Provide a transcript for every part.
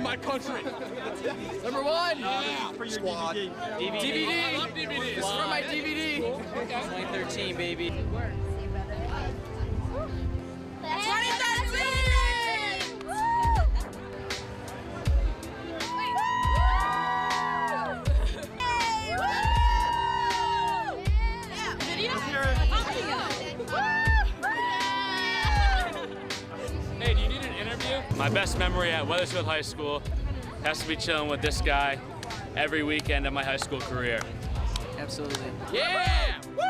of my country. Number one. Yeah. For your Squad. DVD. I love DVDs. This is for my DVD. Okay. 2013, baby. 2013. Hey, do you need an interview? My best memory at Wethersfield High School has to be chilling with this guy every weekend of my high school career. Absolutely. Yeah! Woo!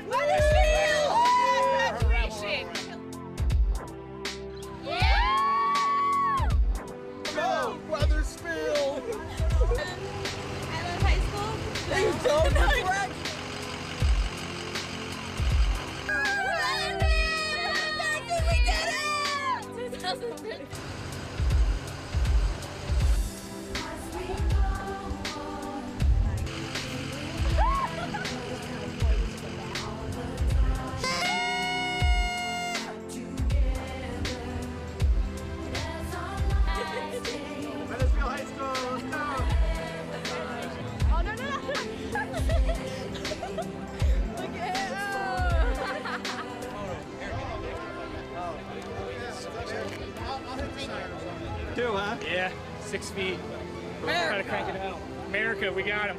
Wethersfield! Yeah! Go, Wethersfield! I love high school. There you go, you're correct. We did it! 2013. Wethersfield High School, let's go! Oh, no. Look at Two, huh? Yeah, 6 feet. We're trying to crank it out. America, we got him.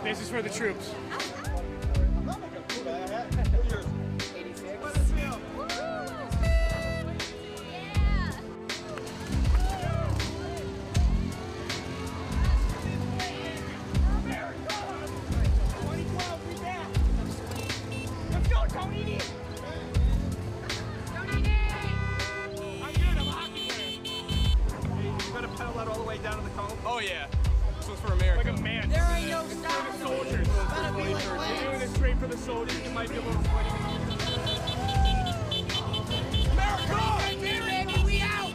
This is for the troops. Oh yeah, this one's for America. Like a man. There ain't no stop. For the soldiers. We're doing this straight for the soldiers. It might be a little sweaty. America! Baby, we out!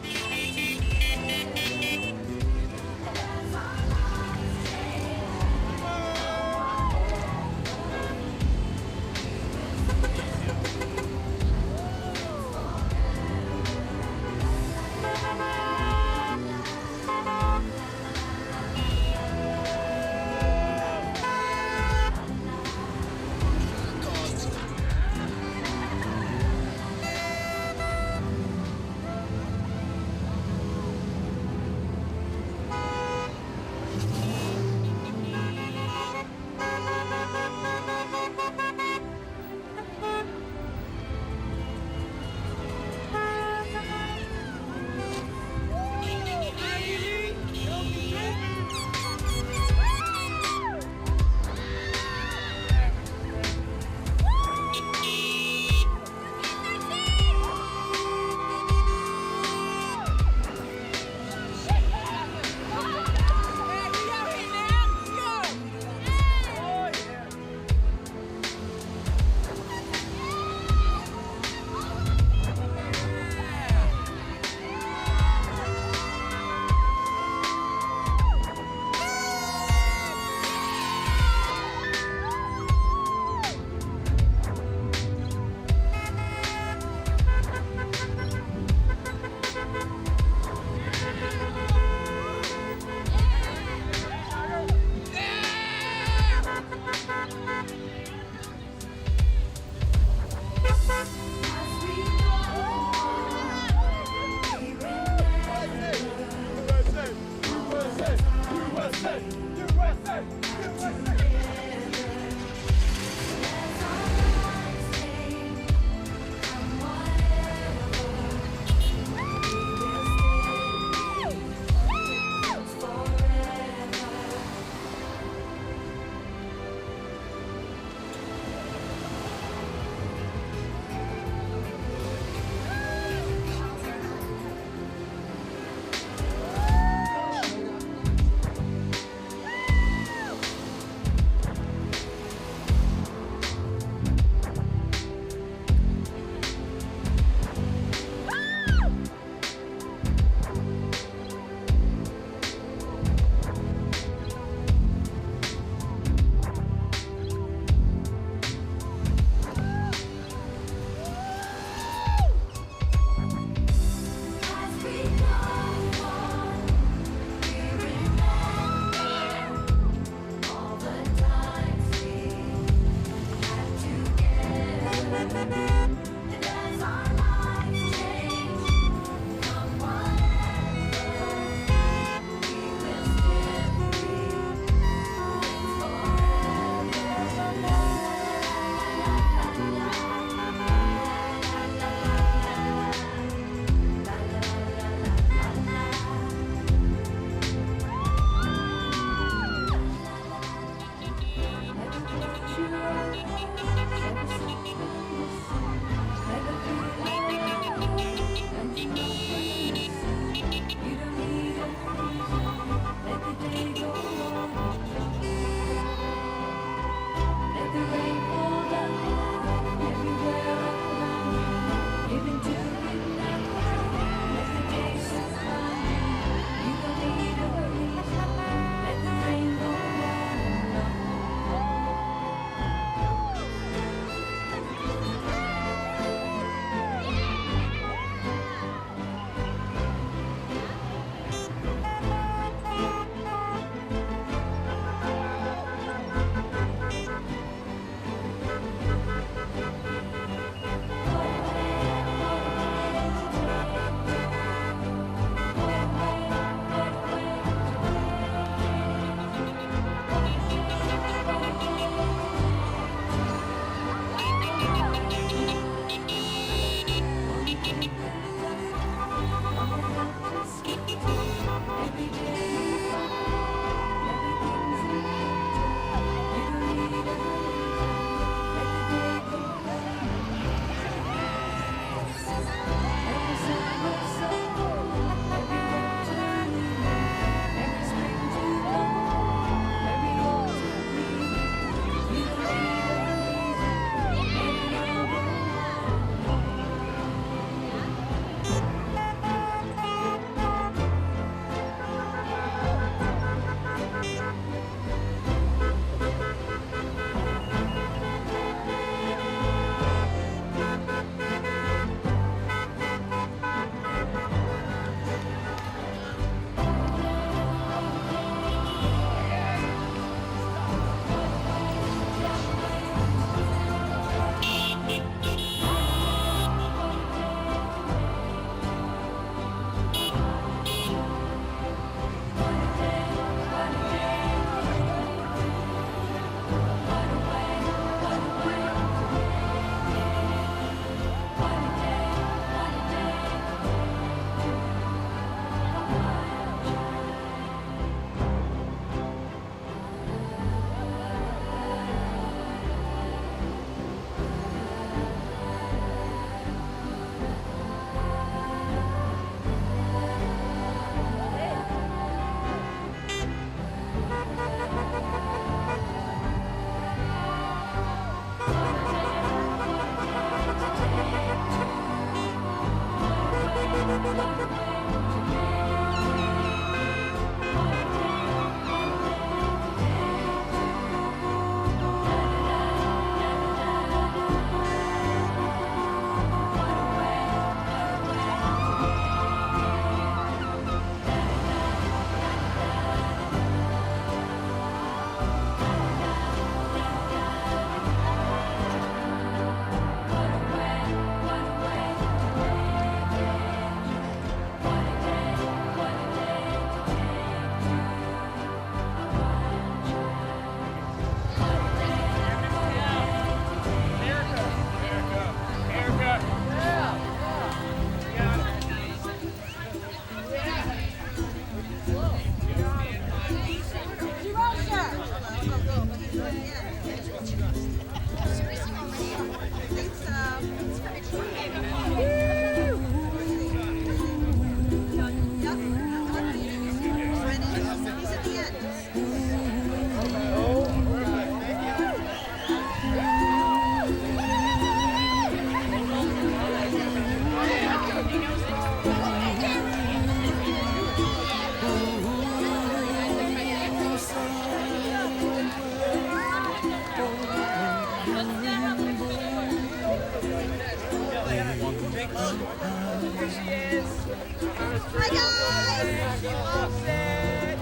Hi guys! She loves it.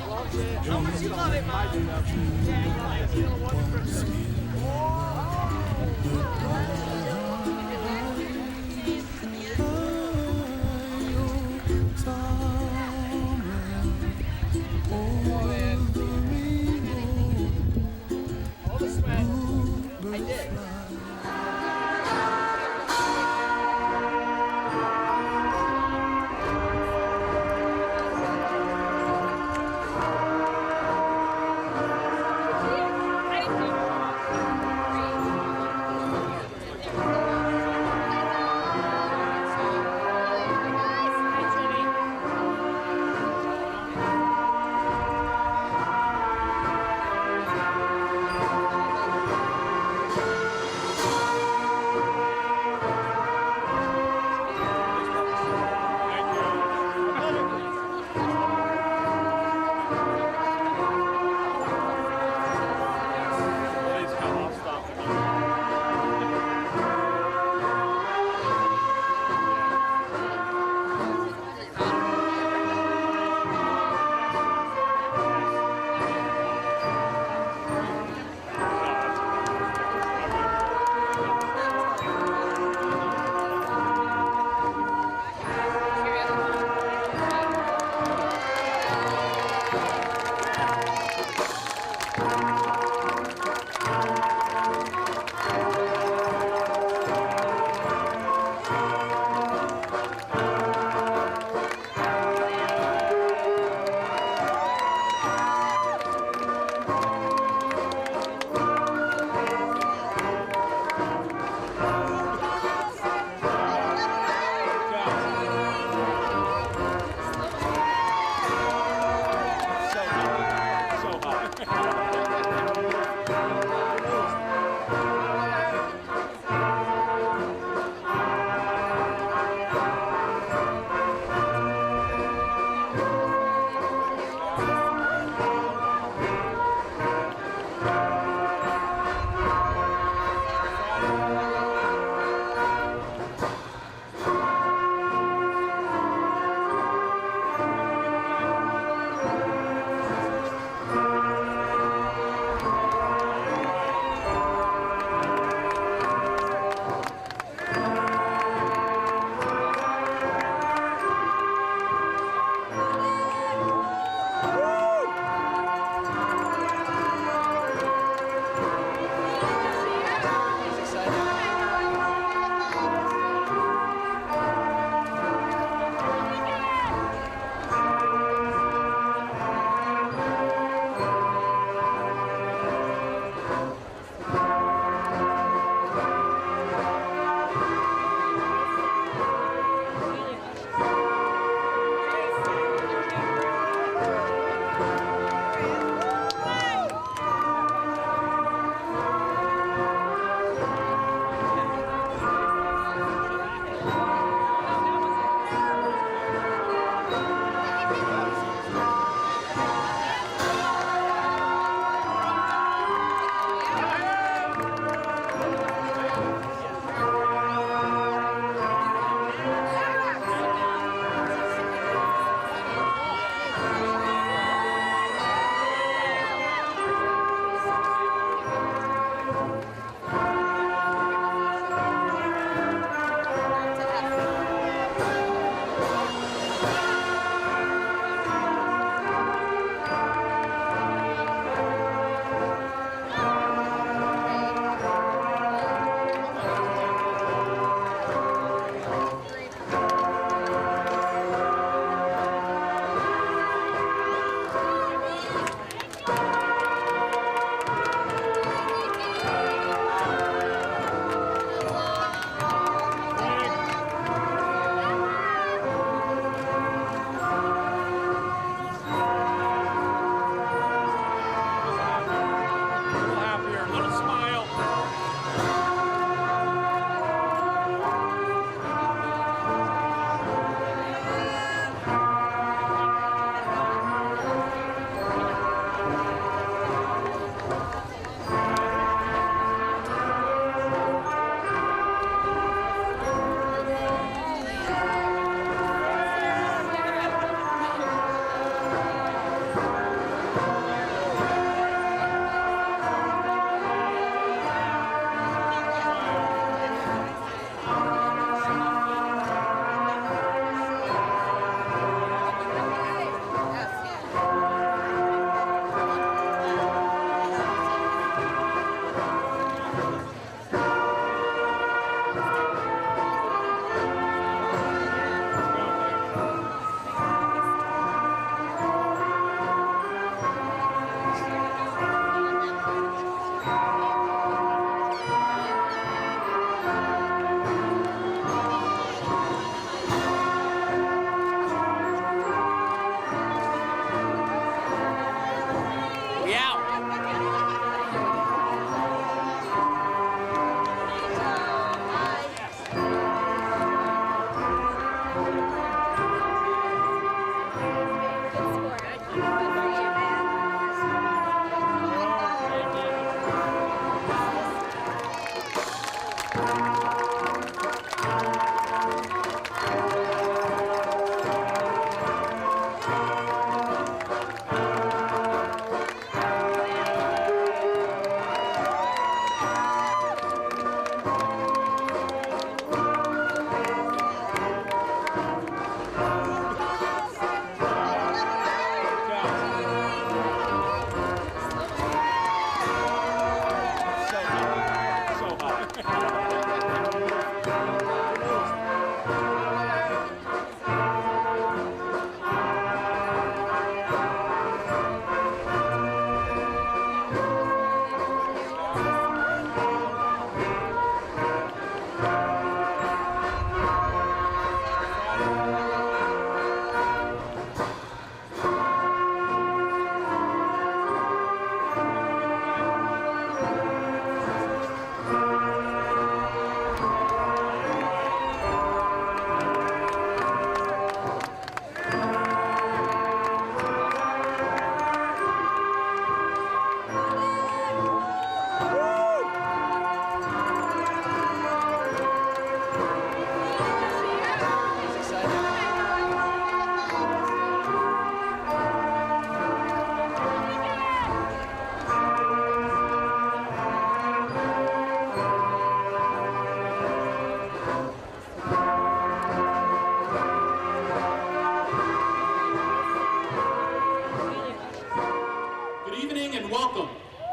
How much you love it, Mom? Yeah, you like it. One person. All the sweat. I did. Thank you.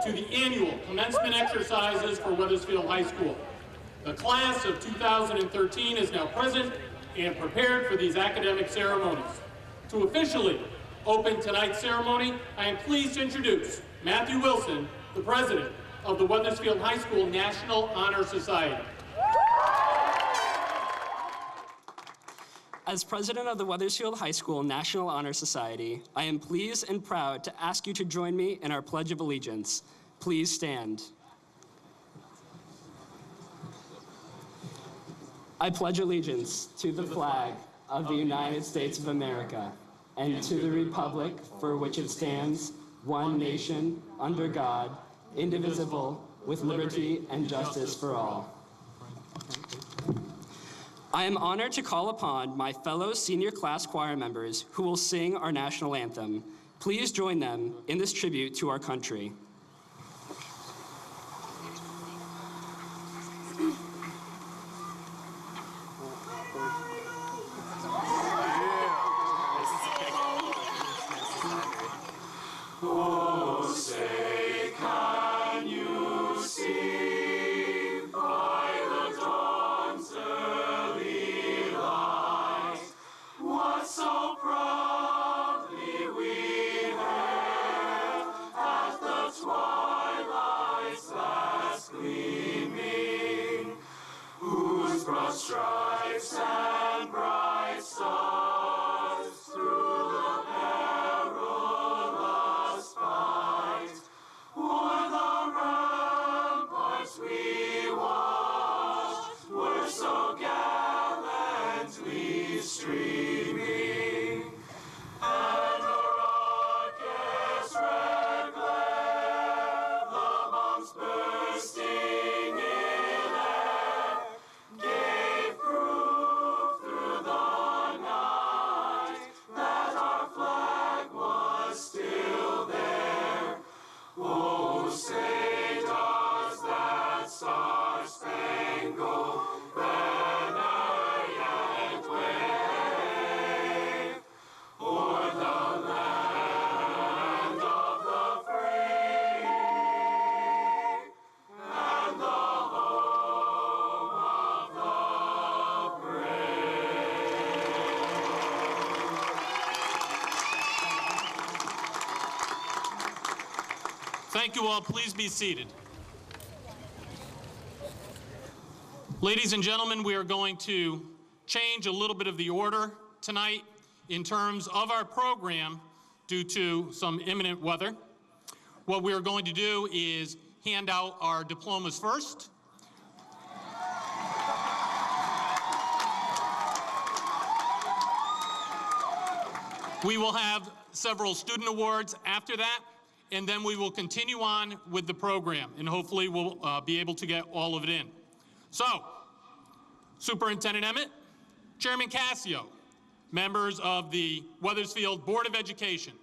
to the annual commencement exercises for Wethersfield High School. The class of 2013 is now present and prepared for these academic ceremonies. To officially open tonight's ceremony, I am pleased to introduce Matthew Wilson, the president of the Wethersfield High School National Honor Society. As president of the Wethersfield High School National Honor Society, I am pleased and proud to ask you to join me in our Pledge of Allegiance. Please stand. I pledge allegiance to the flag of the United States of America and to the republic for which it stands, one nation, under God, indivisible, with liberty and justice for all. I am honored to call upon my fellow senior class choir members who will sing our national anthem. Please join them in this tribute to our country. Oh, say, can you see by the dawn's early light what so proudly we hailed at the twilight's last gleaming, whose broad stripes and bright stars through the perilous fight o'er the ramparts we watched were so gallantly streaming, and the rocket's red glare, the bombs bursting in air, gave proof through the night that our flag was still there. Oh, say does that star-spangled banner yet wave o'er the land of the free and the home of the brave? Thank you all. Please be seated. Ladies and gentlemen, we are going to change a little bit of the order tonight in terms of our program due to some imminent weather. What we are going to do is hand out our diplomas first. We will have several student awards after that, and then we will continue on with the program, and hopefully we'll be able to get all of it in. So, Superintendent Emmett, Chairman Cassio, members of the Wethersfield Board of Education.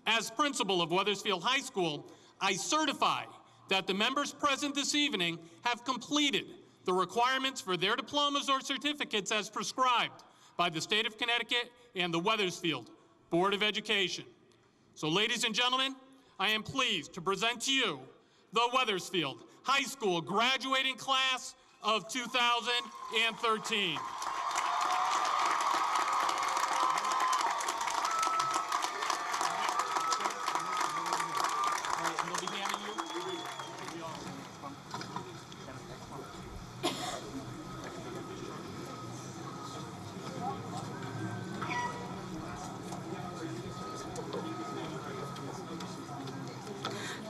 As principal of Wethersfield High School, I certify that the members present this evening have completed the requirements for their diplomas or certificates as prescribed by the state of Connecticut and the Wethersfield Board of Education. So, ladies and gentlemen, I am pleased to present to you the Wethersfield High School graduating class of 2013.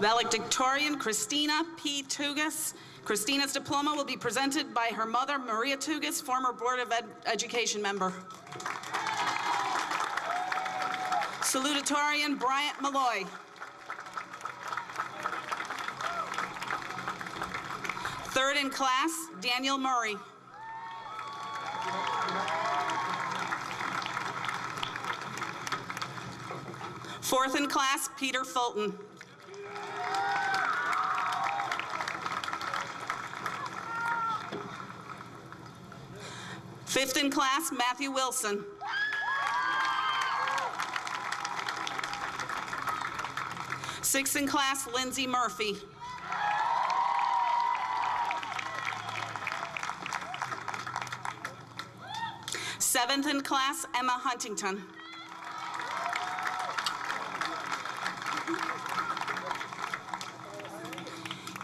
Valedictorian Christina P. Tugas. Christina's diploma will be presented by her mother, Maria Tugas, former Board of Education member. Salutatorian Bryant Malloy. Third in class, Daniel Murray. Fourth in class, Peter Fulton. Fifth in class, Matthew Wilson. Sixth in class, Lindsay Murphy. Seventh in class, Emma Huntington.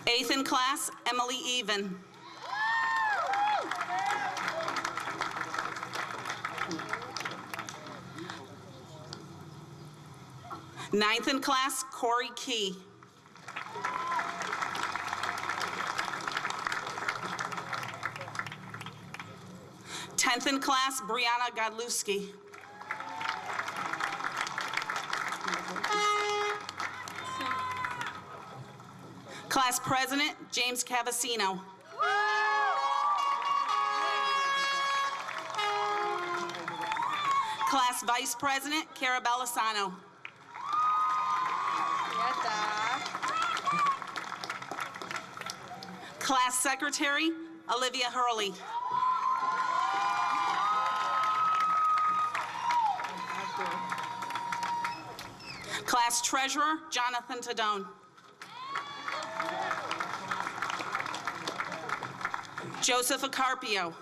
Eighth in class, Emily Even. Ninth in class, Corey Key. Tenth in class, Brianna Godlewski. Class President, James Cavacino. Class Vice President, Cara Bellisano. Class Secretary, Olivia Hurley. Class Treasurer, Jonathan Tadone. Joseph Acarpio.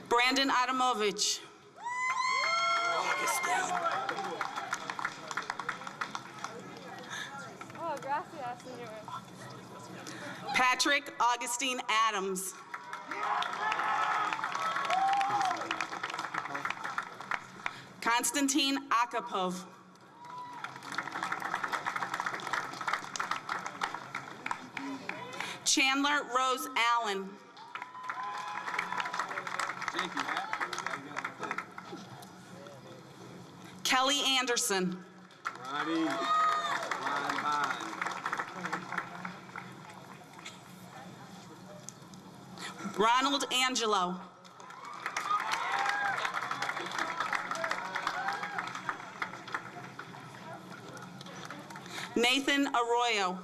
Brandon Adamovich. Oh, gracias, señor. Patrick Augustine Adams. Konstantin Akapov. Chandler Rose Allen. Kelly Anderson. Ronald Angelo. Nathan Arroyo.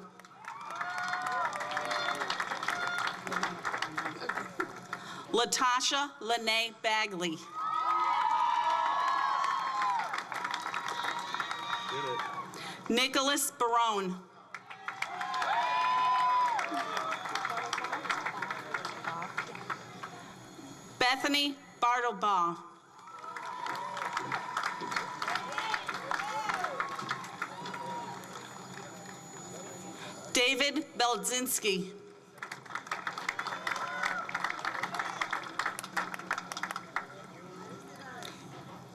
Latasha Lene Bagley. Nicholas Barone. Bethany Bartlebaugh. David Beldzinski.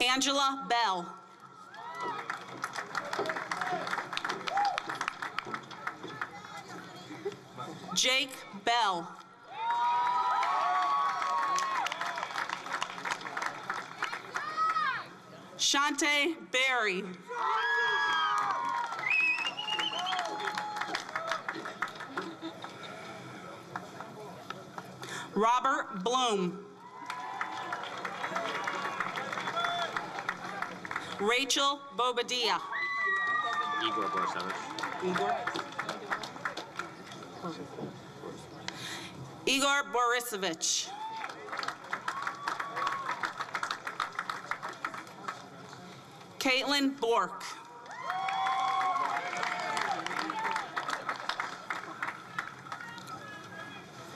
Angela Bell. Jake Bell. Shante Berry. Robert Bloom. Rachel Bobadilla. Igor Borisovich. Igor Borisovich. Caitlin Bork.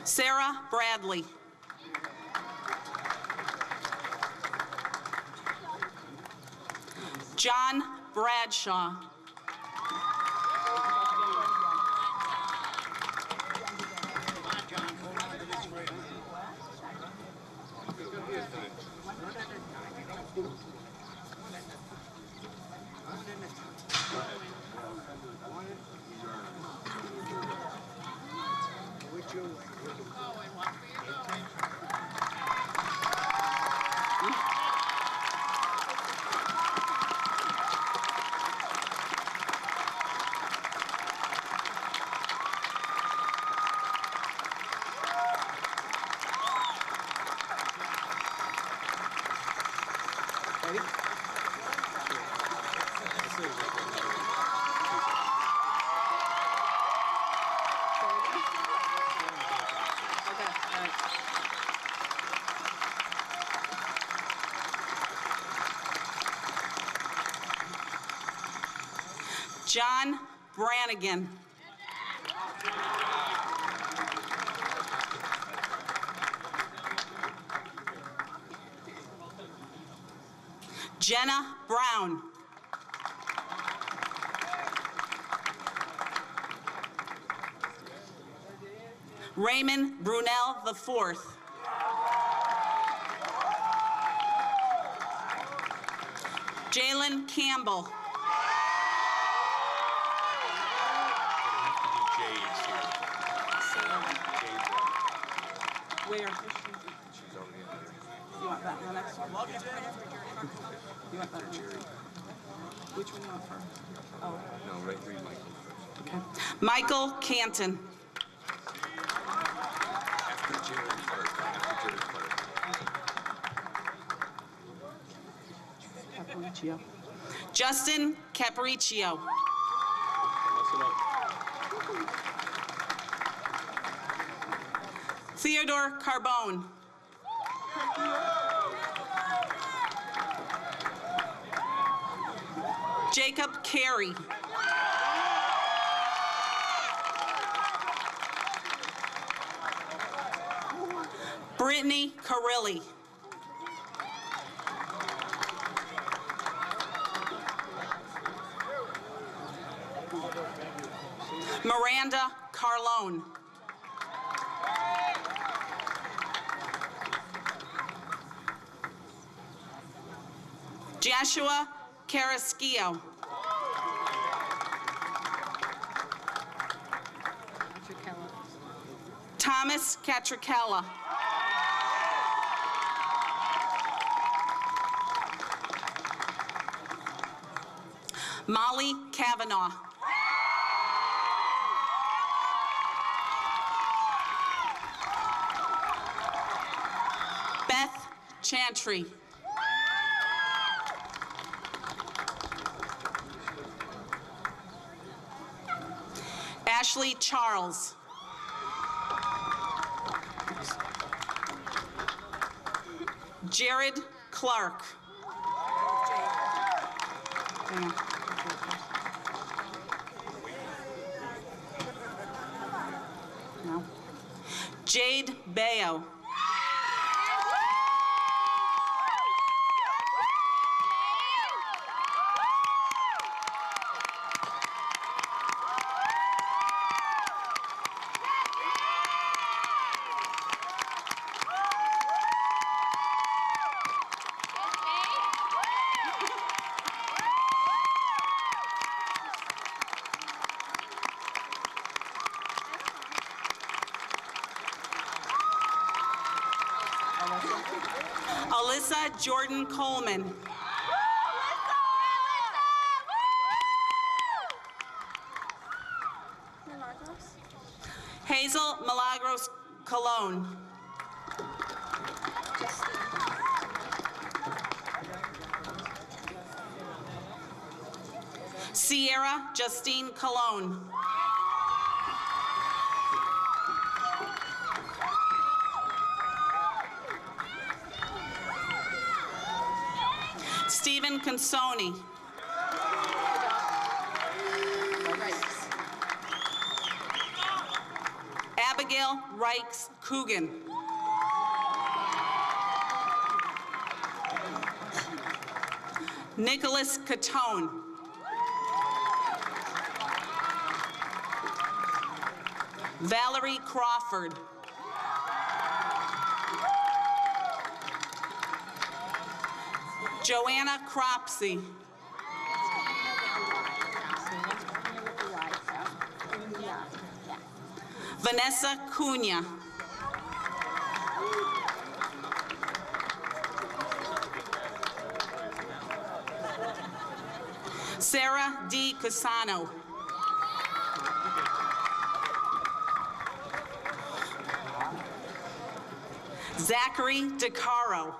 Sarah Bradley. John Bradshaw. John Brannigan. Jenna Brown. Raymond Brunel IV. Jalen Campbell. Where? You want that in the next one? You want that in the Which one do you want first? Oh. No, read Michael first. Okay. Michael Canton. After Jared first. Capriccio. Justin Capriccio. Theodore Carbone. Jacob Carey. Brittany Carilli. Miranda Carlone. Joshua Carrasquillo. Thomas Catricella. Molly Kavanaugh. Beth Chantry. Ashley Charles. Jared Clark. No. Jade Bayo. Alyssa Jordan Coleman. Hazel Milagros Colon. Sierra Justine Colon. Stephen Consoni. Abigail Rikes Coogan. Nicholas Catone. Valerie Crawford. Joanna Cropsey. Vanessa Cunha. Sarah D. Cusano. Zachary DeCaro.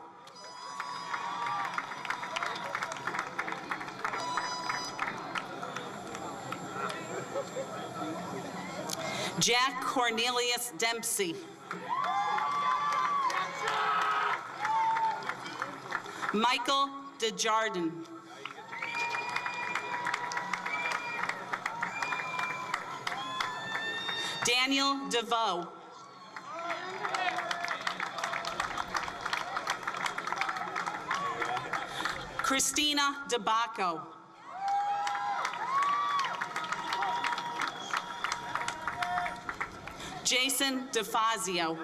Jack Cornelius Dempsey. Michael DeJardin. Daniel DeVoe. Christina DeBacco. Jason DeFazio.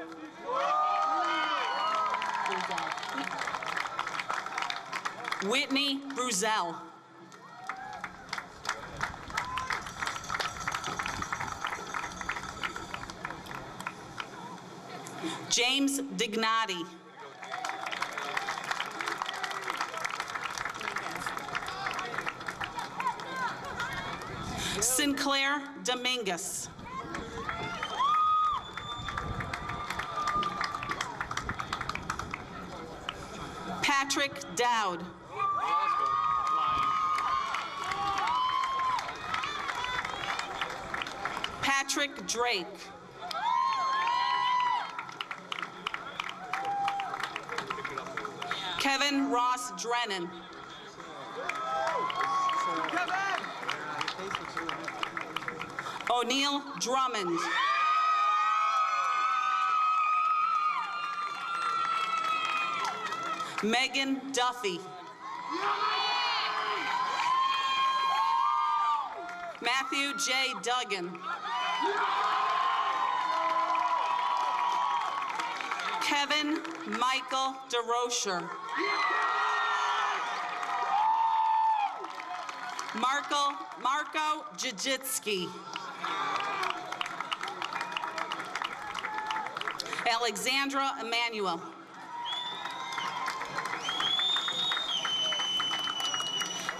Whitney Bruzel. James Dignati. Sinclair Dominguez. Patrick Dowd. Patrick Drake. Kevin Ross Drennan. O'Neill Drummond. Megan Duffy. Matthew J. Duggan. Kevin Michael DeRocher. Marco Jajitsky. Alexandra Emanuel.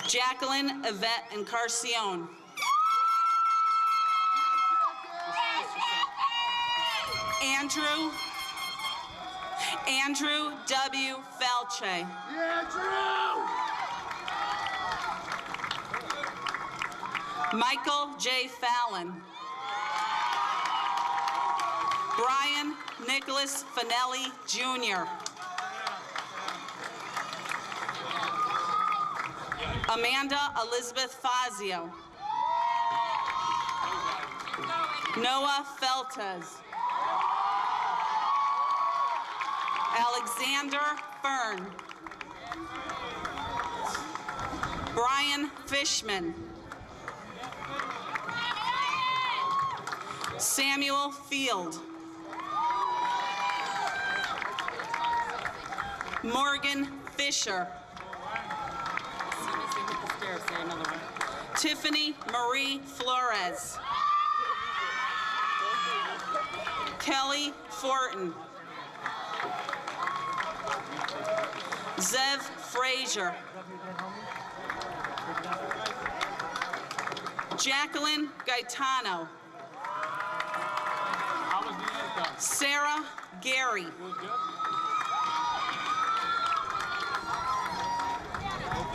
Jacqueline Yvette Encarcion. Andrew W. Felche. Michael J. Fallon. Brian Nicholas Finelli, Jr. Amanda Elizabeth Fazio. Noah Feltes. Alexander Fern. Brian Fishman. Samuel Field. Morgan Fisher. Tiffany Marie Flores. Kelly Fortin. Zev Frazier. Jacqueline Gaetano. Sarah Gary.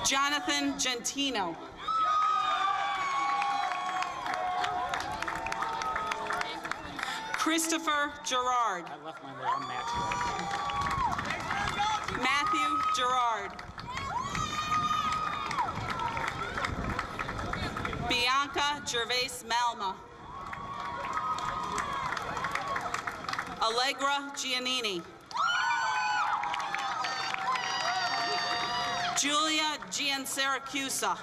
Jonathan Gentino. Christopher Gerard. I left mine there. I'm Matthew Gerard. Bianca Gervais Malma. Allegra Giannini. Julia Giansiracusa.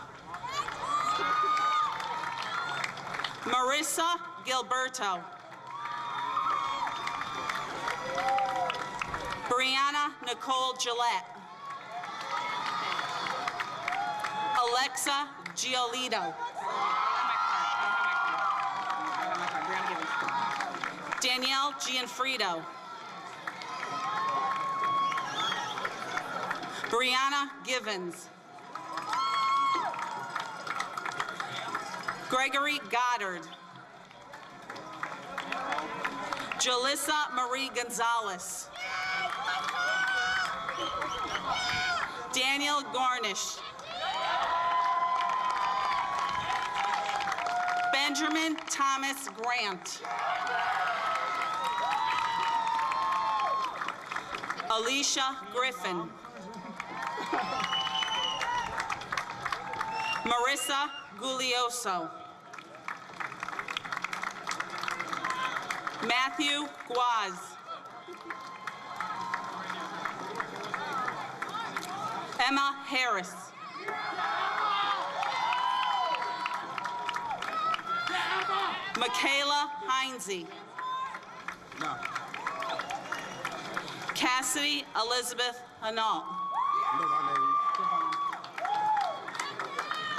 Marissa Gilberto. Brianna Nicole Gillette. Alexa Giolito. Danielle Gianfrido. Brianna Givens. Gregory Goddard. Jalissa Marie Gonzalez. Daniel Garnish. Benjamin Thomas Grant. Alicia Griffin. Marissa Gulioso. Matthew Guaz. Emma Harris. Michaela Heinze. Cassidy Elizabeth Hanault.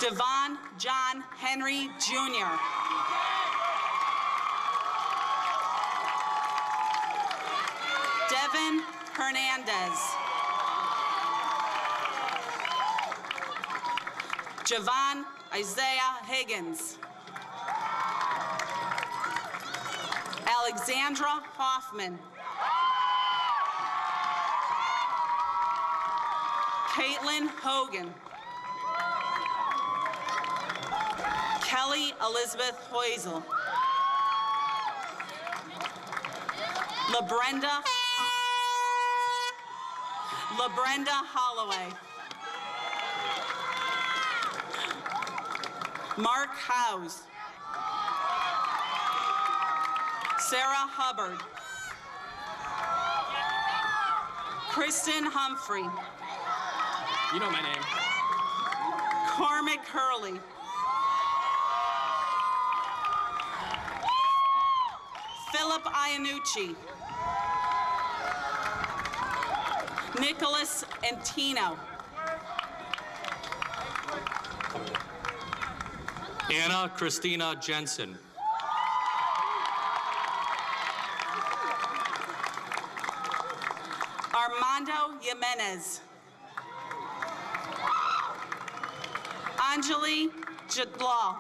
Devon John Henry Jr. Devin Hernandez. Javon Isaiah Higgins. Alexandra Hoffman. Caitlin Hogan. Kelly Elizabeth Hoisel. LaBrenda Holloway. Mark Howes. Sarah Hubbard. Kristen Humphrey. You know my name. Cormac Hurley. Philip Iannucci. Nicholas Antino. Anna Christina Jensen. Armando Jimenez. Anjali Jadlaw.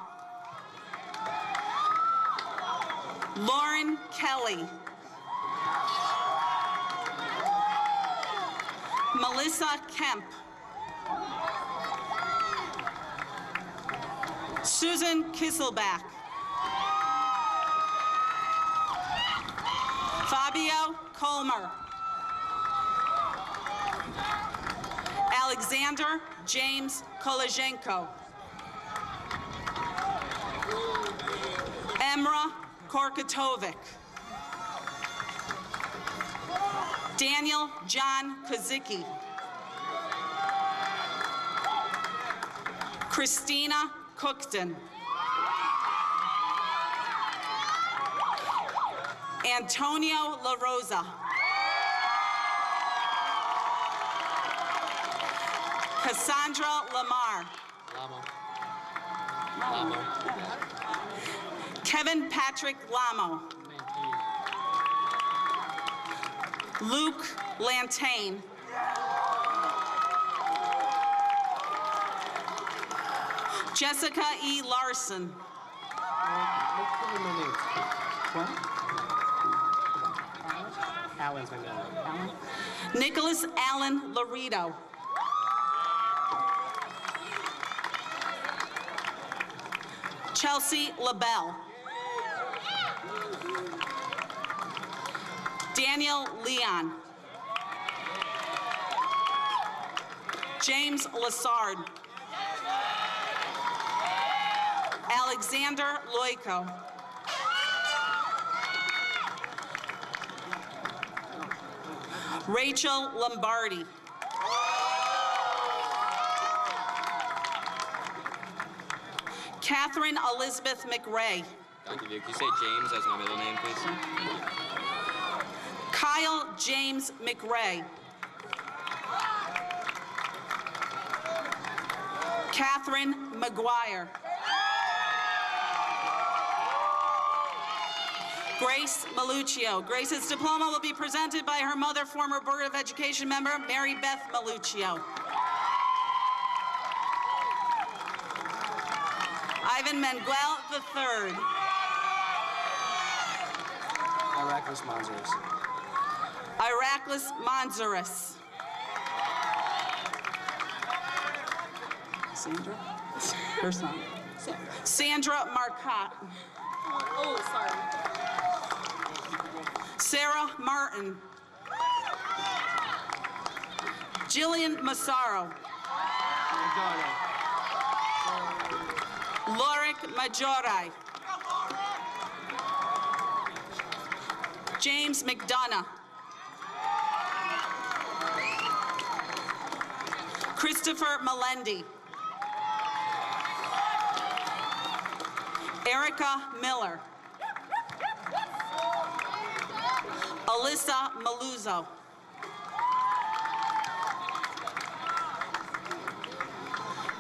Lauren Kelly. Melissa Kemp. Susan Kisselback. Fabio Colmer. Alexander James Kolozhenko. Emra Korkatovic. Daniel John Kozicki. Christina Cookton. Antonio La Rosa. Cassandra Lamar. Kevin Patrick Lamo. Luke Lantane. Jessica E. Larson. Alan's my middle name. Alan? Nicholas Allen Laredo. Chelsea LaBelle. Daniel Leon. James Lassard. Alexander Loico. Rachel Lombardi. Catherine Elizabeth McRae. Dr. Duke, can you say James as my middle name, please? Kyle James McRae. Catherine McGuire. Grace Maluccio. Grace's diploma will be presented by her mother, former Board of Education member, Mary Beth Maluccio. Ivan Manuel III. Iraklis Monzers. Iraklis Monzaris. Sandra? Her son. Sandra Marcotte. Oh, sorry. Sarah Martin. Jillian Massaro. Lorik Majorai. James McDonough. Christopher Melendi. Erica Miller. Alyssa Maluzzo.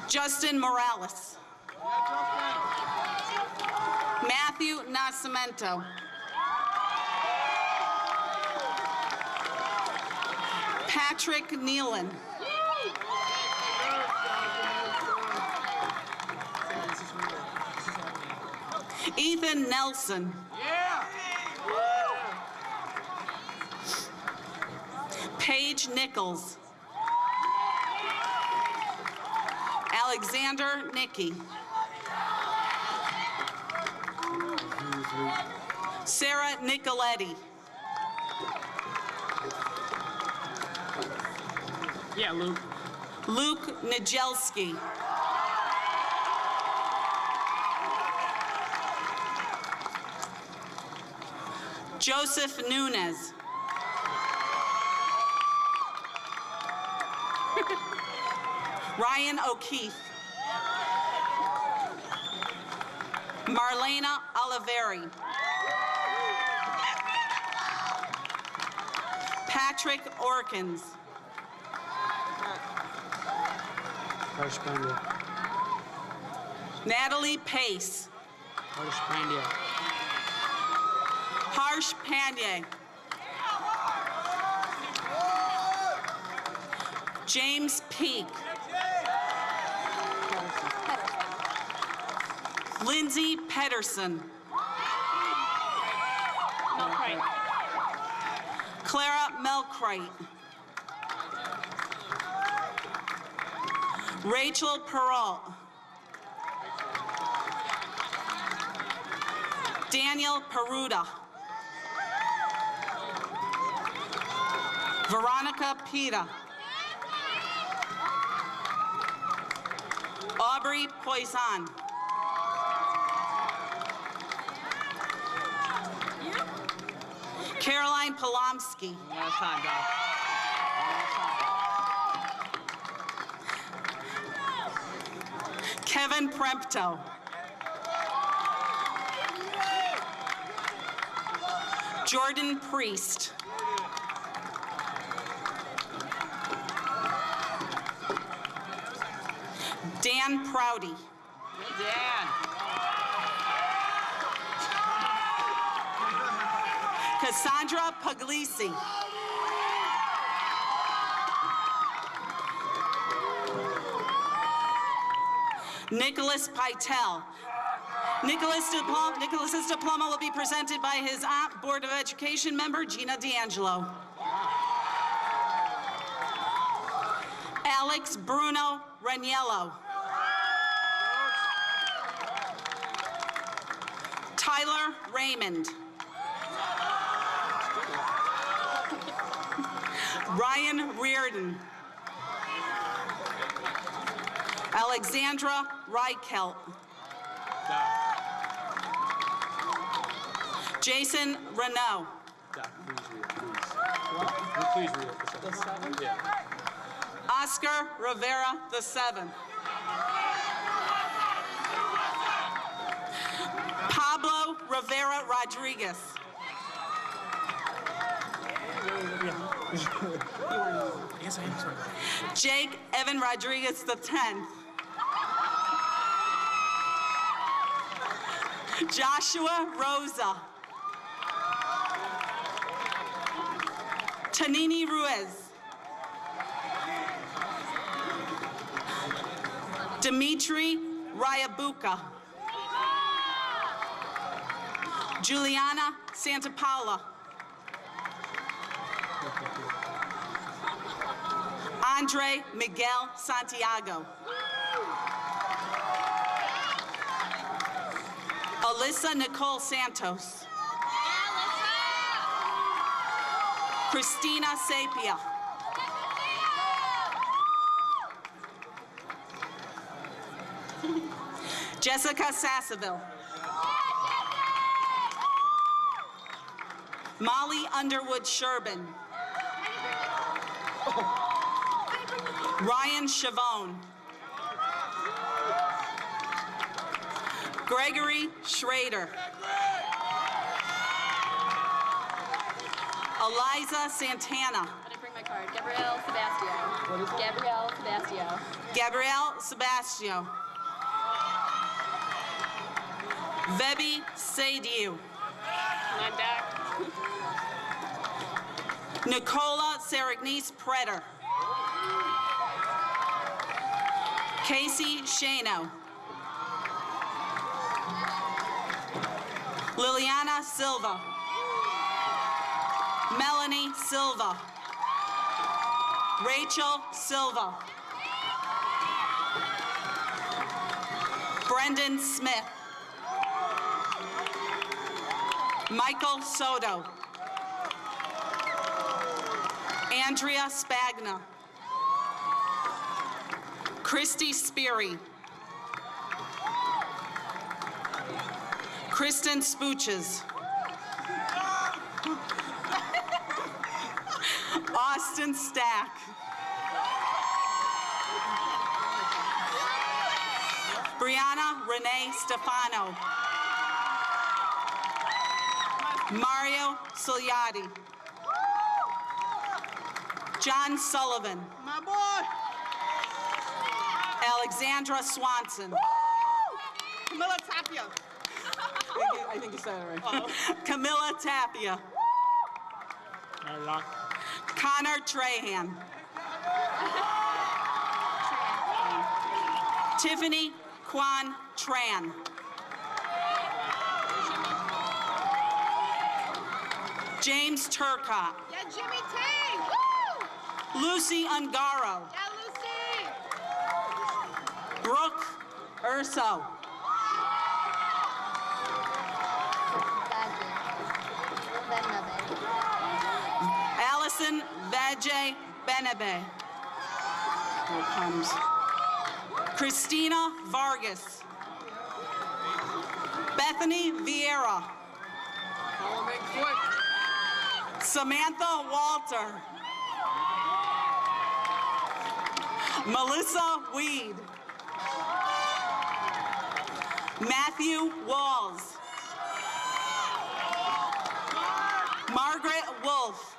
Justin Morales. Matthew Nascimento. Patrick Nealon. Ethan Nelson. Paige Nichols. Alexander Nicky. Sarah Nicoletti. Yeah, Luke. Luke Nijelski. Joseph Nunez. Ryan O'Keefe. Marlena Oliveri. Patrick Orkins. Harsh Pandya. Natalie Pace. Harsh Pandya. Harsh Pandya. James Peak. Lindsay Pedersen. Melkrite. Clara Melkrite. Rachel Peralt. Daniel Peruta. Veronica Pita. Aubrey Poisson. Caroline Polomsky. Last time, Doc. Kevin Prempto. Jordan Priest. Dan Prouty. Dan. Cassandra Puglisi. Nicholas Pytel. Nicholas's diploma will be presented by his aunt, Board of Education member, Gina D'Angelo. Alex Bruno Raniello. Tyler Raymond. Ryan Reardon. Alexandra Reichelt. Jason Renault. Please read it. The seventh? Yeah. Oscar Rivera VII. Pablo Rivera Rodriguez. Jake Evan Rodriguez X. Joshua Rosa. Tanini Ruiz. Dimitri Ryabuka. Juliana Santapaula. Andre Miguel Santiago. Alyssa Nicole Santos. Christina Sapia. Jessica Sassaville. Molly Underwood Sherbin. Ryan Chavone. Gregory Schrader. Eliza Santana. I didn't bring my card. Gabrielle Sebastio. What is it? Gabrielle Sebastio. Gabrielle Sebastio. Vebi Sadiu. I'm back. Nicola Saragnis Preter. Casey Shano. Liliana Silva. Melanie Silva. Rachel Silva. Brendan Smith. Michael Soto. Andrea Spagna. Christy Speary. Kristen Spooches. Austin Stack. Brianna Renee Stefano. Mario Soliati. John Sullivan. My boy. Alexandra Swanson. Camilla Tapia. I think you said it right. Camilla Tapia. Connor Trahan. Tiffany Kwan Tran. James Turcott. Yeah, Jimmy T. Woo! Lucy Ungaro. Yeah, Lucy. Brooke Urso. Allison Vajay Benabe. Here it comes. Christina Vargas. Bethany Vieira. Follow me quick. Samantha Walter. Melissa Weed. Matthew Walls. Margaret Wolf.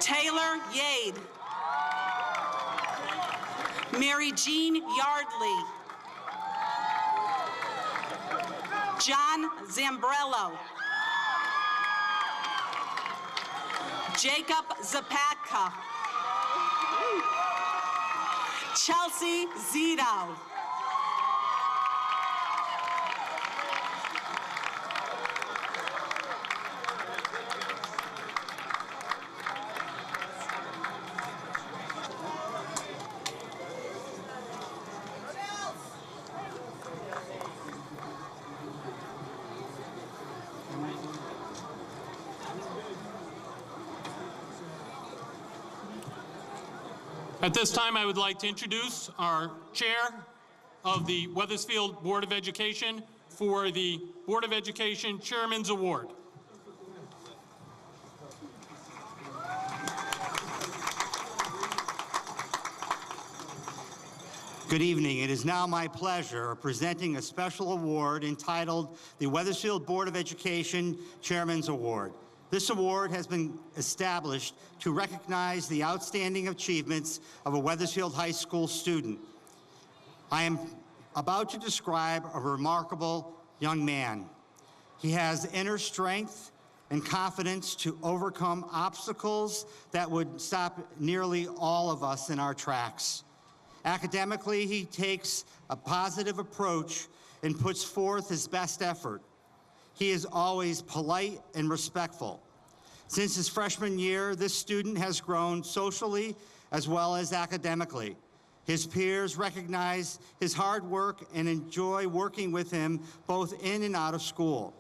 Taylor Yade. Mary Jean Yardley. John Zambrello. Jacob Zapatka. Chelsea Zito. At this time, I would like to introduce our chair of the Wethersfield Board of Education for the Board of Education Chairman's Award. Good evening. It is now my pleasure presenting a special award entitled the Wethersfield Board of Education Chairman's Award. This award has been established to recognize the outstanding achievements of a Wethersfield High School student. I am about to describe a remarkable young man. He has inner strength and confidence to overcome obstacles that would stop nearly all of us in our tracks. Academically, he takes a positive approach and puts forth his best effort. He is always polite and respectful. Since his freshman year, this student has grown socially as well as academically. His peers recognize his hard work and enjoy working with him both in and out of school.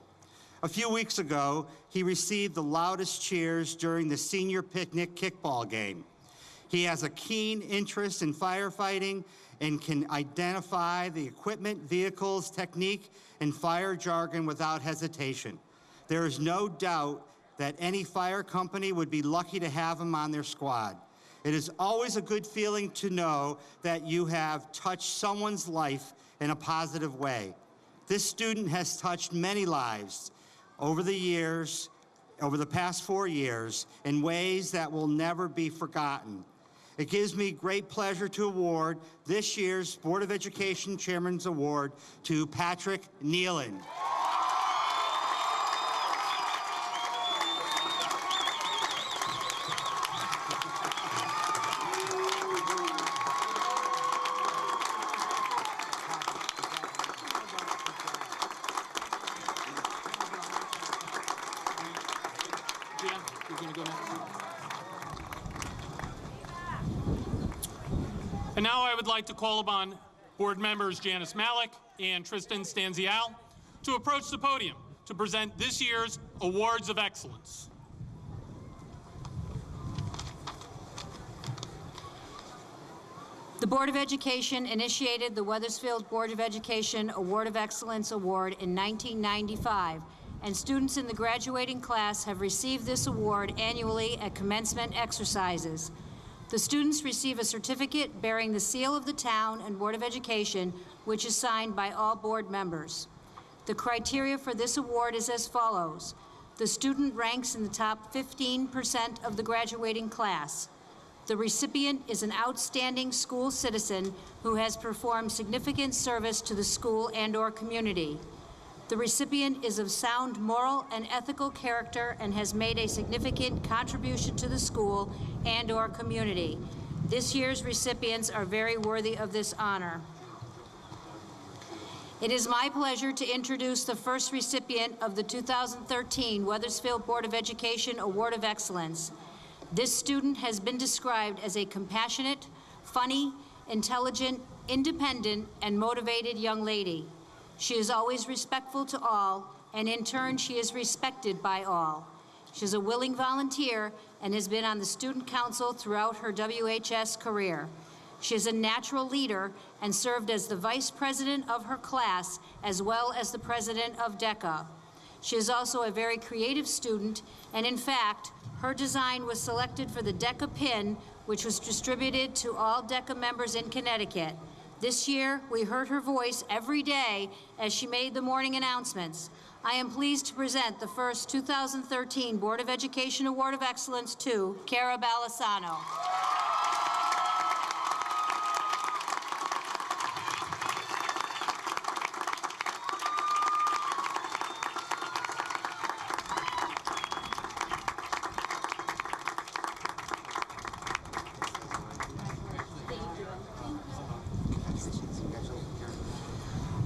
A few weeks ago, he received the loudest cheers during the senior picnic kickball game. He has a keen interest in firefighting and can identify the equipment, vehicles, technique, and fire jargon without hesitation. There is no doubt that any fire company would be lucky to have him on their squad. It is always a good feeling to know that you have touched someone's life in a positive way. This student has touched many lives over the years, over the past 4 years, in ways that will never be forgotten. It gives me great pleasure to award this year's Board of Education Chairman's Award to Patrick Nealon. And now I would like to call upon board members Janice Malik and Tristan Stanzial to approach the podium to present this year's Awards of Excellence. The Board of Education initiated the Wethersfield Board of Education Award of Excellence Award in 1995, and students in the graduating class have received this award annually at commencement exercises. The students receive a certificate bearing the seal of the town and Board of Education, which is signed by all board members. The criteria for this award is as follows. The student ranks in the top 15% of the graduating class. The recipient is an outstanding school citizen who has performed significant service to the school and/or community. The recipient is of sound moral and ethical character and has made a significant contribution to the school and/or community. This year's recipients are very worthy of this honor. It is my pleasure to introduce the first recipient of the 2013 Wethersfield Board of Education Award of Excellence. This student has been described as a compassionate, funny, intelligent, independent, and motivated young lady. She is always respectful to all, and in turn, she is respected by all. She is a willing volunteer and has been on the student council throughout her WHS career. She is a natural leader and served as the vice president of her class as well as the president of DECA. She is also a very creative student, and in fact, her design was selected for the DECA pin, which was distributed to all DECA members in Connecticut. This year, we heard her voice every day as she made the morning announcements. I am pleased to present the first 2013 Board of Education Award of Excellence to Cara Balisano.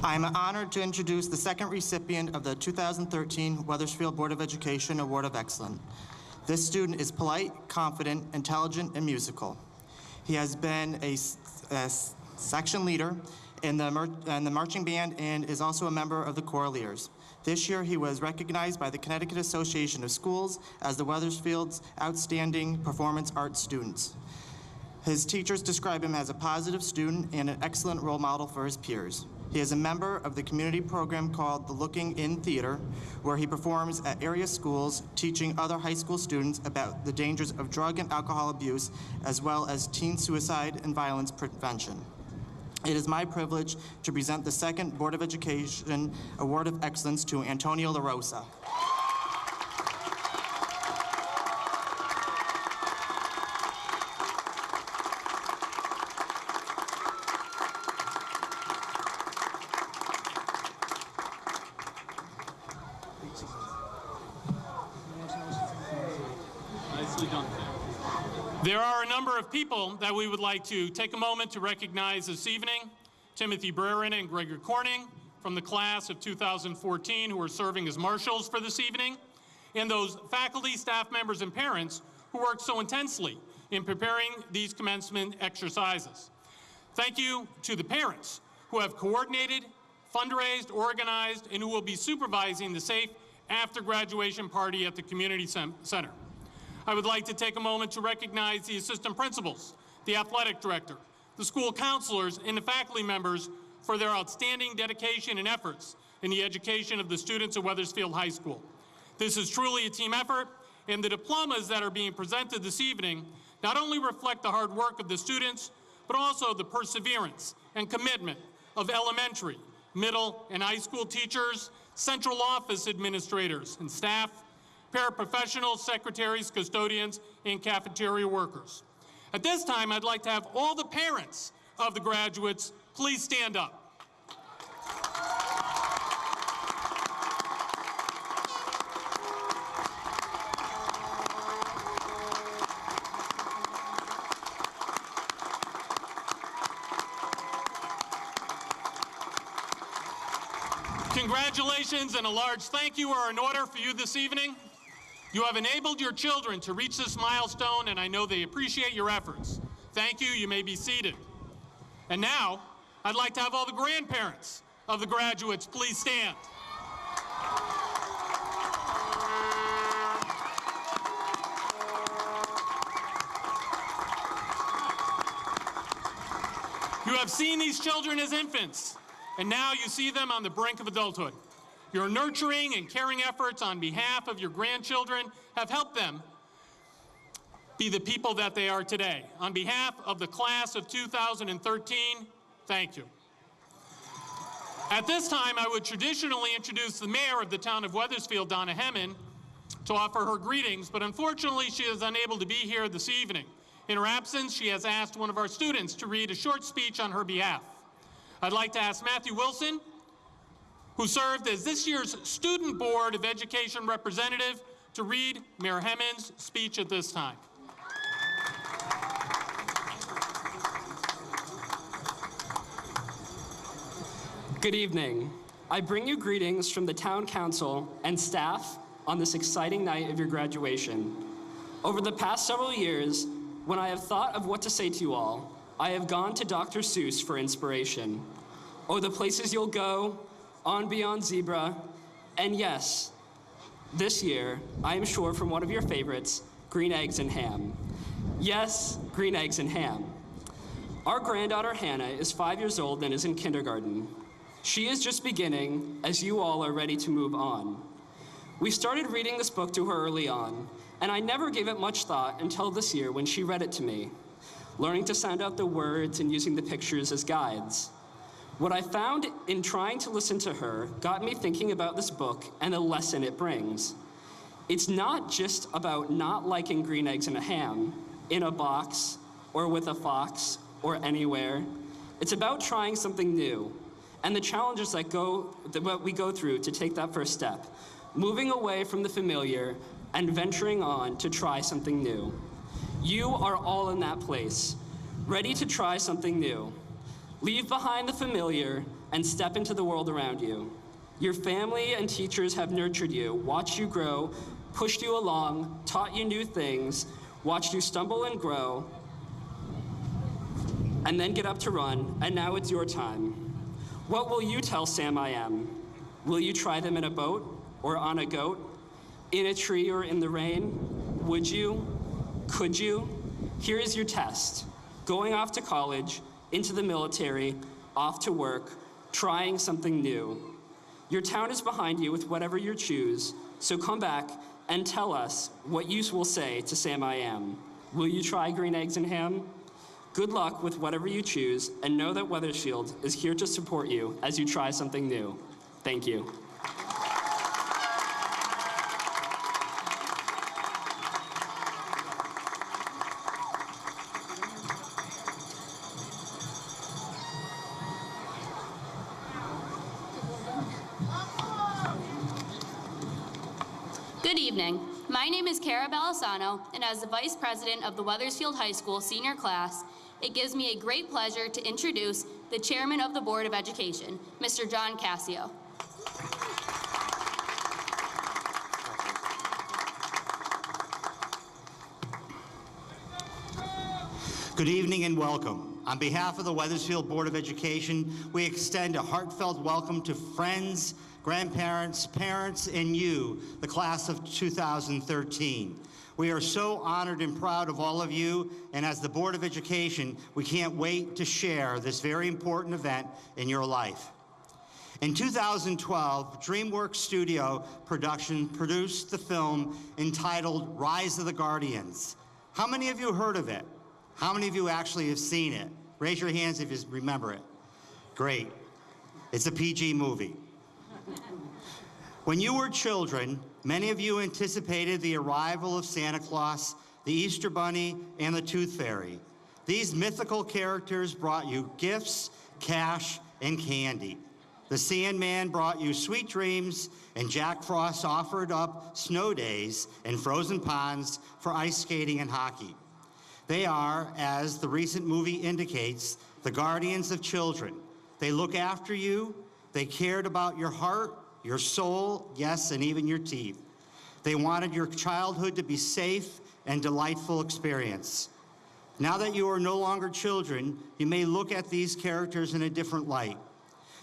I am honored to introduce the second recipient of the 2013 Wethersfield Board of Education Award of Excellence. This student is polite, confident, intelligent, and musical. He has been a section leader in the marching band and is also a member of the Choraleers. This year, he was recognized by the Connecticut Association of Schools as the Wethersfield's Outstanding Performance Arts Students. His teachers describe him as a positive student and an excellent role model for his peers. He is a member of the community program called the Looking In Theater, where he performs at area schools, teaching other high school students about the dangers of drug and alcohol abuse, as well as teen suicide and violence prevention. It is my privilege to present the second Board of Education Award of Excellence to Antonio La Rosa. There are a number of people that we would like to take a moment to recognize this evening. Timothy Brerin and Gregor Corning from the class of 2014 who are serving as marshals for this evening, and those faculty, staff members, and parents who worked so intensely in preparing these commencement exercises. Thank you to the parents who have coordinated, fundraised, organized, and who will be supervising the safe after graduation party at the community center. I would like to take a moment to recognize the assistant principals, the athletic director, the school counselors, and the faculty members for their outstanding dedication and efforts in the education of the students at Wethersfield High School. This is truly a team effort, and the diplomas that are being presented this evening not only reflect the hard work of the students, but also the perseverance and commitment of elementary, middle, and high school teachers, central office administrators and staff, paraprofessionals, secretaries, custodians, and cafeteria workers. At this time, I'd like to have all the parents of the graduates please stand up. Congratulations and a large thank you are in order for you this evening. You have enabled your children to reach this milestone, and I know they appreciate your efforts. Thank you. You may be seated. And now, I'd like to have all the grandparents of the graduates please stand. You have seen these children as infants, and now you see them on the brink of adulthood. Your nurturing and caring efforts on behalf of your grandchildren have helped them be the people that they are today. On behalf of the class of 2013, thank you. At this time, I would traditionally introduce the mayor of the town of Wethersfield, Donna Hemman, to offer her greetings, but unfortunately she is unable to be here this evening. In her absence, she has asked one of our students to read a short speech on her behalf. I'd like to ask Matthew Wilson, who served as this year's Student Board of Education representative, to read Mayor Hemman's speech at this time. Good evening. I bring you greetings from the Town Council and staff on this exciting night of your graduation. Over the past several years, when I have thought of what to say to you all, I have gone to Dr. Seuss for inspiration. Oh, the places you'll go, On Beyond Zebra, and yes, this year, I am sure from one of your favorites, Green Eggs and Ham. Yes, Green Eggs and Ham. Our granddaughter Hannah is 5 years old and is in kindergarten. She is just beginning as you all are ready to move on. We started reading this book to her early on, and I never gave it much thought until this year when she read it to me, learning to sound out the words and using the pictures as guides. What I found in trying to listen to her got me thinking about this book and the lesson it brings. It's not just about not liking green eggs and a ham, in a box, or with a fox, or anywhere. It's about trying something new, and the challenges that we go through to take that first step, moving away from the familiar and venturing on to try something new. You are all in that place, ready to try something new. Leave behind the familiar and step into the world around you. Your family and teachers have nurtured you, watched you grow, pushed you along, taught you new things, watched you stumble and grow, and then get up to run, and now it's your time. What will you tell Sam I am? Will you try them in a boat or on a goat? In a tree or in the rain? Would you? Could you? Here is your test. Going off to college, into the military, off to work, trying something new. Your town is behind you with whatever you choose, so come back and tell us what you will say to Sam I am. Will you try green eggs and ham? Good luck with whatever you choose, and know that Wethersfield is here to support you as you try something new. Thank you. Good evening. My name is Cara Belisano, and as the Vice President of the Wethersfield High School senior class, it gives me a great pleasure to introduce the Chairman of the Board of Education, Mr. John Cassio. Good evening and welcome. On behalf of the Wethersfield Board of Education, we extend a heartfelt welcome to friends, grandparents, parents, and you, the class of 2013. We are so honored and proud of all of you, and as the Board of Education, we can't wait to share this very important event in your life. In 2012, DreamWorks Studio Production produced the film entitled Rise of the Guardians. How many of you heard of it? How many of you actually have seen it? Raise your hands if you remember it. Great. It's a PG movie. When you were children, many of you anticipated the arrival of Santa Claus, the Easter Bunny, and the Tooth Fairy. These mythical characters brought you gifts, cash, and candy. The Sandman brought you sweet dreams, and Jack Frost offered up snow days and frozen ponds for ice skating and hockey. They are, as the recent movie indicates, the guardians of children. They look after you. They cared about your heart, your soul, yes, and even your teeth. They wanted your childhood to be safe and delightful experience. Now that you are no longer children, you may look at these characters in a different light.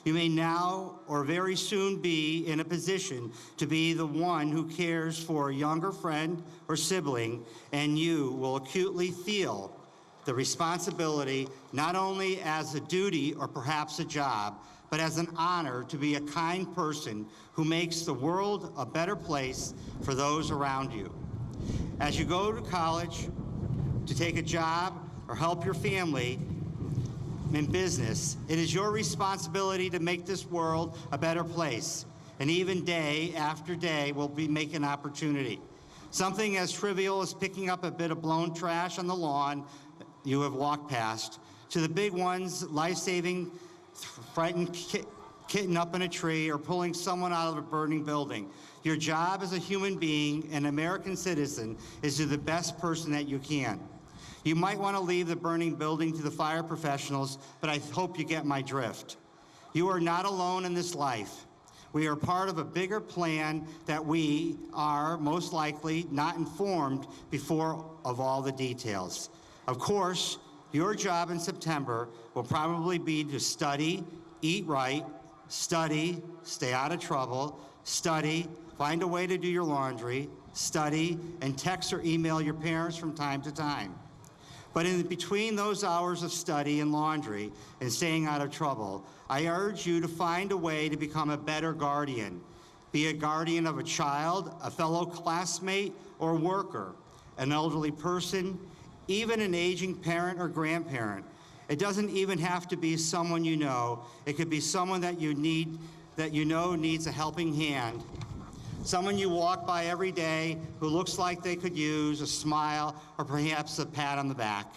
You may now or very soon be in a position to be the one who cares for a younger friend or sibling, and you will acutely feel the responsibility not only as a duty or perhaps a job, but as an honor to be a kind person who makes the world a better place for those around you. As you go to college, to take a job, or help your family in business, it is your responsibility to make this world a better place. And even day after day will be making opportunity. Something as trivial as picking up a bit of blown trash on the lawn you have walked past, to the big ones, life-saving, frightened kitten up in a tree, or pulling someone out of a burning building. Your job as a human being, an American citizen, is to be the best person that you can. You might want to leave the burning building to the fire professionals, but I hope you get my drift. You are not alone in this life. We are part of a bigger plan that we are most likely not informed before of all the details. Of course, your job in September will probably be to study, eat right, study, stay out of trouble, study, find a way to do your laundry, study, and text or email your parents from time to time. But in between those hours of study and laundry and staying out of trouble, I urge you to find a way to become a better guardian. Be a guardian of a child, a fellow classmate or worker, an elderly person, even an aging parent or grandparent. It doesn't even have to be someone you know. It could be someone that you know needs a helping hand. Someone you walk by every day who looks like they could use a smile or perhaps a pat on the back.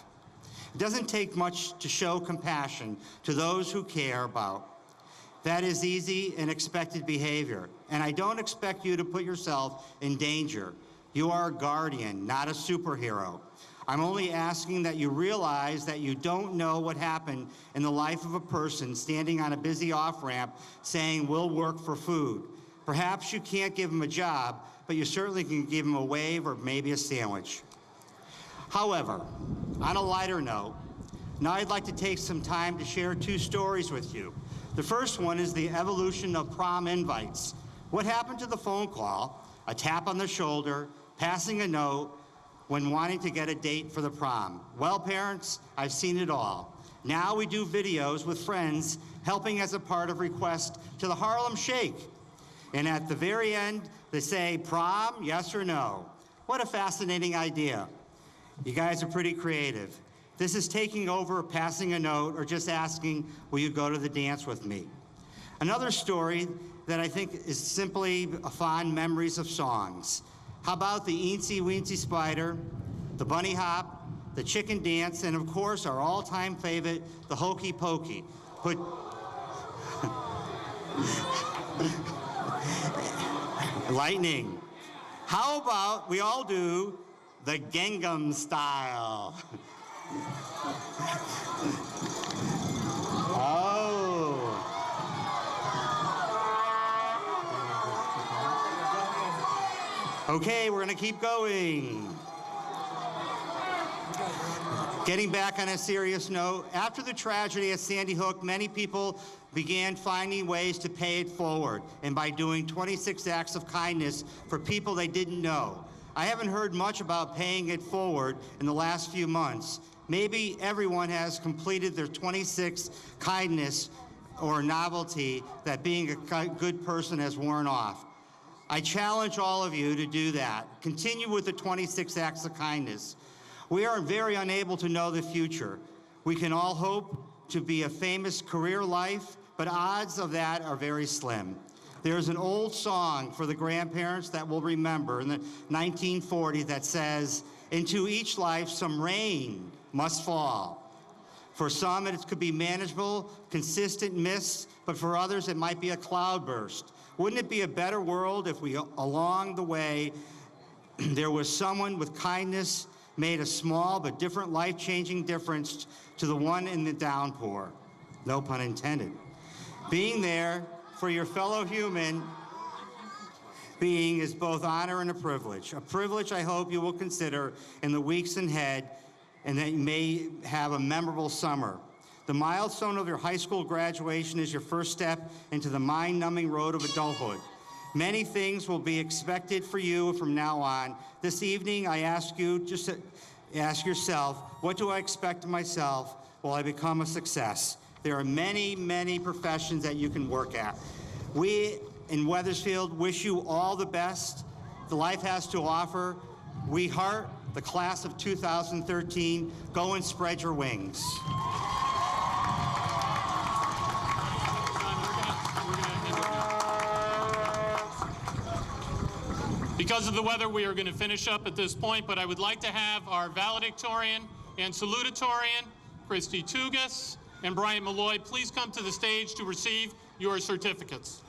It doesn't take much to show compassion to those who care about. That is easy and expected behavior, and I don't expect you to put yourself in danger. You are a guardian, not a superhero. I'm only asking that you realize that you don't know what happened in the life of a person standing on a busy off-ramp saying, "We'll work for food." Perhaps you can't give them a job, but you certainly can give them a wave or maybe a sandwich. However, on a lighter note, now I'd like to take some time to share two stories with you. The first one is the evolution of prom invites. What happened to the phone call, a tap on the shoulder, passing a note, when wanting to get a date for the prom? Well, parents, I've seen it all. Now we do videos with friends helping as a part of request to the Harlem Shake. And at the very end, they say, prom, yes or no? What a fascinating idea. You guys are pretty creative. This is taking over, passing a note, or just asking, will you go to the dance with me? Another story that I think is simply fond memories of songs. How about the Eensy Weensy Spider, the Bunny Hop, the Chicken Dance, and of course our all-time favorite, the Hokey Pokey. Lightning. How about we all do the Gangnam Style? Oh. Okay, we're gonna keep going. Getting back on a serious note, after the tragedy at Sandy Hook, many people began finding ways to pay it forward, and by doing 26 acts of kindness for people they didn't know. I haven't heard much about paying it forward in the last few months. Maybe everyone has completed their 26 kindness or novelty that being a good person has worn off. I challenge all of you to do that. Continue with the 26 acts of kindness. We are very unable to know the future. We can all hope to be a famous career life, but odds of that are very slim. There's an old song for the grandparents that will remember in the 1940s that says, "Into each life some rain must fall." For some, it could be manageable, consistent mists, but for others, it might be a cloudburst. Wouldn't it be a better world if we, along the way, there was someone with kindness made a small but different life-changing difference to the one in the downpour? No pun intended. Being there for your fellow human being is both honor and a privilege. A privilege I hope you will consider in the weeks ahead, and that you may have a memorable summer. The milestone of your high school graduation is your first step into the mind-numbing road of adulthood. Many things will be expected for you from now on. This evening, I ask you just to ask yourself, what do I expect of myself while I become a success? There are many, many professions that you can work at. We in Wethersfield wish you all the best the life has to offer. We heart the class of 2013. Go and spread your wings. Because of the weather, we are going to finish up at this point, but I would like to have our valedictorian and salutatorian, Christy Tugas and Brian Malloy, please come to the stage to receive your certificates.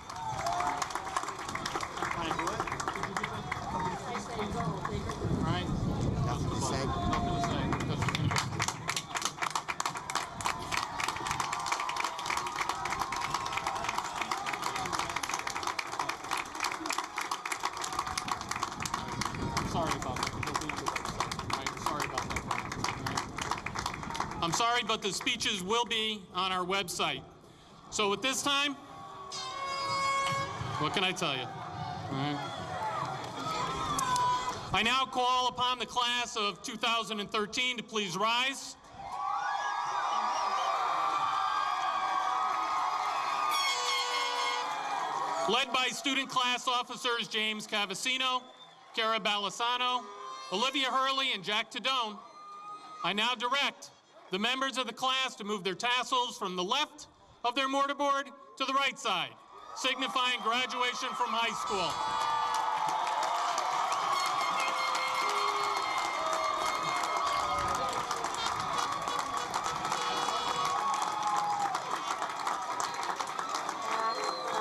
I'm sorry, but the speeches will be on our website. So at this time, what can I tell you? All right. I now call upon the class of 2013 to please rise. Led by student class officers James Cavacino, Cara Balisano, Olivia Hurley, and Jack Tadone, I now direct the members of the class to move their tassels from the left of their mortarboard to the right side, signifying graduation from high school.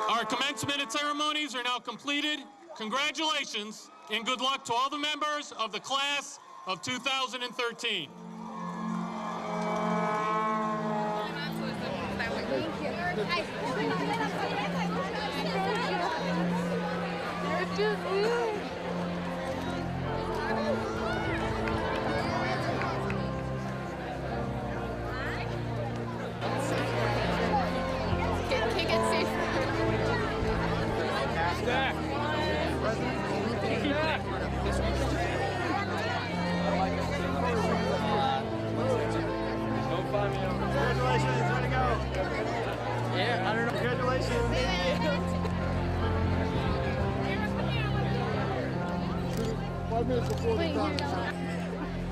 Our commencement ceremonies are now completed. Congratulations and good luck to all the members of the class of 2013. Congratulations, way to go. Yeah, I don't know. Congratulations. 5 minutes before the time.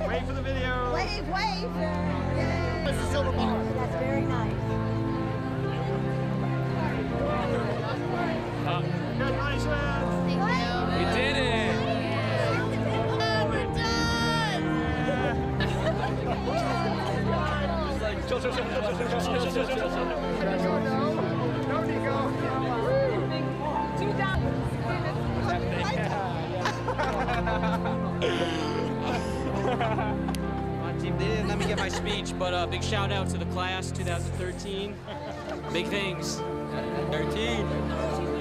Wait for the video. Wave. Yay. This is silver bar. That's very nice. Congratulations. Thank you. We did it. Oh, we're done. They didn't let me get my speech, but big shout out to the class 2013. Big things. 13.